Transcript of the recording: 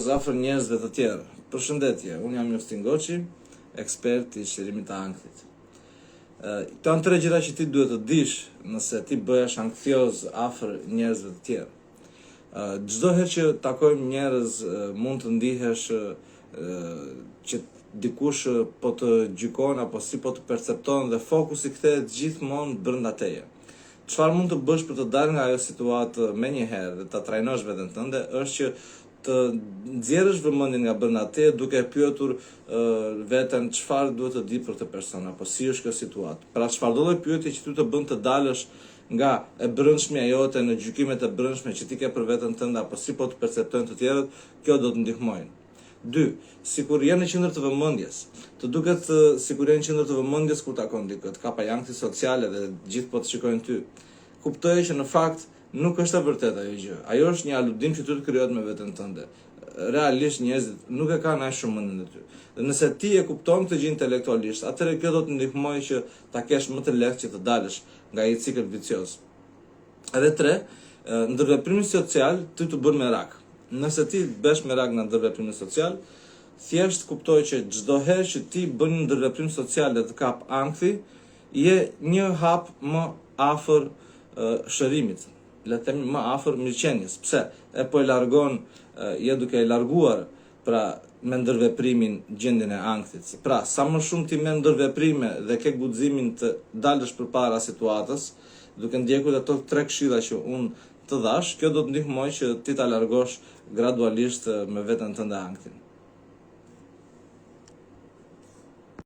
anksios afër njerëzve të tjerë. Përshëndetje, unë jam Justin Goçi, ekspert i shërimit të ankthit. Këto janë 3 gjëra që ti duhet të dish nëse ti bëhesh anksios afër njerëzve të tjerë. Çdo herë që takojmë njerëz mund të ndihesh që dikush po të gjykon apo si po të percepton dhe fokusi kthehet gjithmonë brenda teje. Çfarë mund të bësh për të dalë nga ajo situatë menjëherë dhe ta trajnosh veten tënde është që të nxjerrësh vëmendjen nga brenda teje duke pyetur veten çfarë duhet të di për këtë person apo si është kjo situatë. Pra çfarë do lloj pyetje që ty të bën të dalësh nga e brendshmja jote në gjykimet e brendshme që ti ke për veten tënde apo si po të perceptojnë të tjerët, kjo do të ndihmojnë. 2. Sikur je në qendër të vëmendjes, të duket sikur je në qendër të vëmendjes kur takon dikë, ka pa ankthi sociale dhe gjithë po të shikojnë ty. Kuptoje që në fakt nuk është e vërtetë ajo gjë. Ajo është një aludim që ty të krijohet me veten tënde. Realisht njerëzit nuk e kanë aq shumë mendjen e ty. Dhe nëse ti e kupton këtë gjë intelektualisht, atëherë kjo do të ndihmojë që ta kesh më të lehtë që të dalësh nga ai cikël vicioz. Edhe 3, ndërveprimi social ty të bën merak. Nëse ti bësh merak në ndërveprimin social, thjesht kuptoj që çdo herë që ti bën një ndërveprim social dhe të kap ankthi, je një hap më afër shërimit, le të themi më afër mirëqenies. Pse? E po e largon, je duke e larguar pra me ndërveprimin gjendjen e ankthit. Pra, sa më shumë ti me ndërveprime dhe ke guximin të dalësh përpara situatës, duke ndjekur ato 3 këshilla që unë të dhash, kjo do të ndihmojë që ti ta largosh gradualisht me veten tënde anktin.